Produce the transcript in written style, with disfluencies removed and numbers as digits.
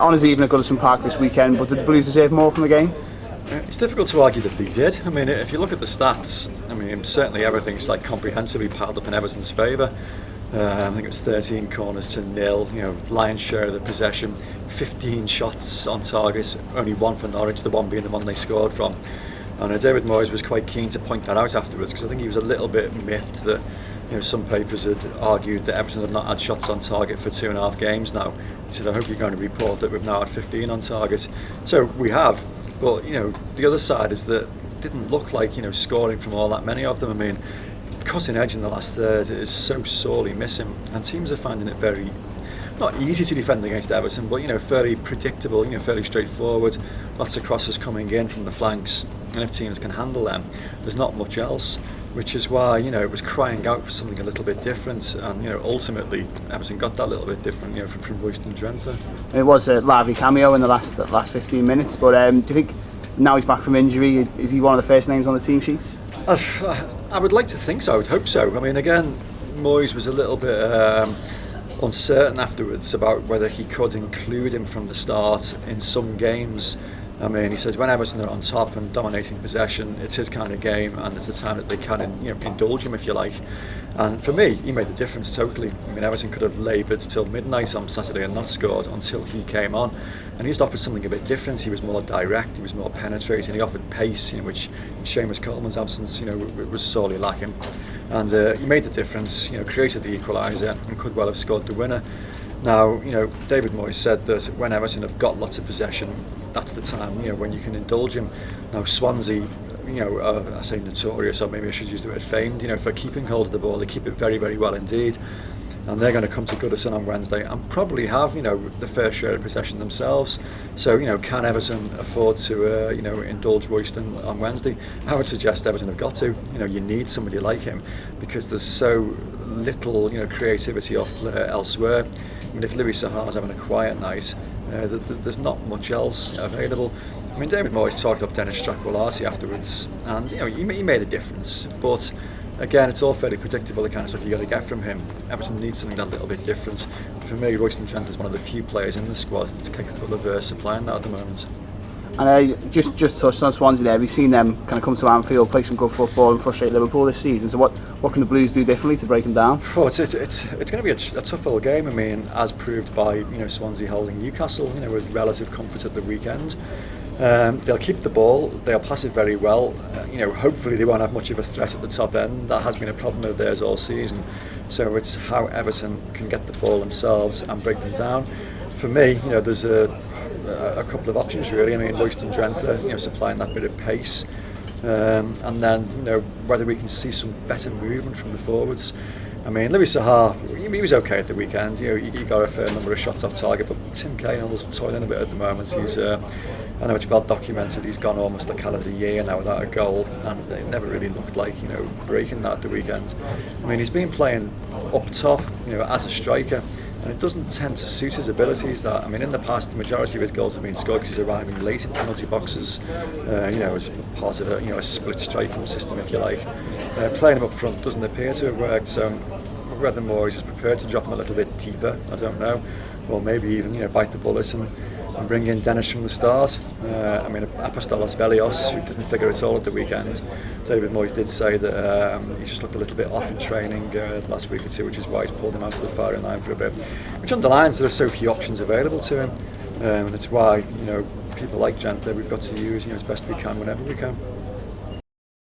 Honours even at Goodison Park this weekend, but did the Blues deserve more from the game? It's difficult to argue that they did. I mean, if you look at the stats, I mean, certainly everything's like comprehensively piled up in Everton's favour. I think it was 13 corners to 0. You know, lion's share of the possession, 15 shots on target, only one for Norwich, the one being the one they scored from. And David Moyes was quite keen to point that out afterwards, because I think he was a little bit miffed that, you know, some papers had argued that Everton had not had shots on target for 2.5 games now. He said, I hope you're going to report that we've now had 15 on target. So we have, but you know, the other side is that it didn't look like, you know, scoring from all that many of them. I mean, cutting edge in the last third is so sorely missing, and teams are finding it very, not easy to defend against Everton, but you know, fairly predictable, you know, fairly straightforward. Lots of crosses coming in from the flanks, and if teams can handle them, there's not much else. Which is why, you know, it was crying out for something a little bit different, and you know, ultimately Everton got that little bit different, you know, from Royston Drenthe. It was a lively cameo in the last 15 minutes, but do you think now he's back from injury, is he one of the first names on the team sheets? I would like to think so. I would hope so. I mean, again, Moyes was a little bit uncertain afterwards about whether he could include him from the start in some games. I mean, he says when Everton are on top and dominating possession, it's his kind of game, and it's a time that they can, you know, indulge him, if you like. And for me, he made the difference totally. I mean, Everton could have laboured till midnight on Saturday and not scored until he came on, and he just offered something a bit different. He was more direct, he was more penetrating, he offered pace, you know, which in Seamus Coleman's absence, you know, was sorely lacking. And he made the difference, you know, created the equaliser, and could well have scored the winner. Now, you know, David Moyes said that when Everton have got lots of possession, that's the time, you know, when you can indulge him. Now, Swansea, you know, I say notorious, or maybe I should use the word famed, you know, for keeping hold of the ball. They keep it very, very well indeed. And they're going to come to Goodison on Wednesday and probably have, you know, the fair share of possession themselves. So, you know, can Everton afford to, you know, indulge Royston on Wednesday? I would suggest Everton have got to. You know, you need somebody like him, because there's so little, you know, creativity off elsewhere. I mean, if Louis Saha's having a quiet night, there's not much else available. I mean, David Moyes talked up Dennis Stracqualati afterwards, and you know, he made a difference. But again, it's all fairly predictable, the kind of stuff you got to get from him. Everton needs something that little bit different. For me, Royston Drenthe is one of the few players in the squad that's capable of supplying that at the moment. And just touched on Swansea there. We've seen them kind of come to Anfield, play some good football and frustrate Liverpool this season. So what can the Blues do differently to break them down? Oh, it's going to be a tough old game. I mean, as proved by, you know, Swansea holding Newcastle, you know, with relative comfort at the weekend. They'll keep the ball, they'll pass it very well. You know, hopefully they won't have much of a threat at the top end. That has been a problem of theirs all season. So it's how Everton can get the ball themselves and break them down. For me, you know, there's a couple of options really. I mean, Royston Drenthe, you know, supplying that bit of pace, and then, you know, whether we can see some better movement from the forwards. I mean, Louis Saha, he was okay at the weekend. You know, he got a fair number of shots off target, but Tim Cahill's toiling a bit at the moment. He's, I know it's well documented, he's gone almost a calendar year now without a goal, and it never really looked like, you know, breaking that at the weekend. I mean, he's been playing up top, you know, as a striker, and it doesn't tend to suit his abilities. That, I mean, in the past, the majority of his goals have been scored because he's arriving late in penalty boxes, you know, as part of a, you know, a split striking system, if you like. Playing him up front doesn't appear to have worked, so whether Moyes is prepared to drop him a little bit deeper, I don't know, or maybe even, you know, bite the bullet and bring in Dennis from the start. I mean, Apostolos Velios, who didn't figure at all at the weekend. David Moyes did say that he just looked a little bit off in training the last week or two, which is why he's pulled him out of the firing line for a bit, which underlines there are so few options available to him, and it's why, you know, people like Drenthe we've got to use, you know, as best we can whenever we can.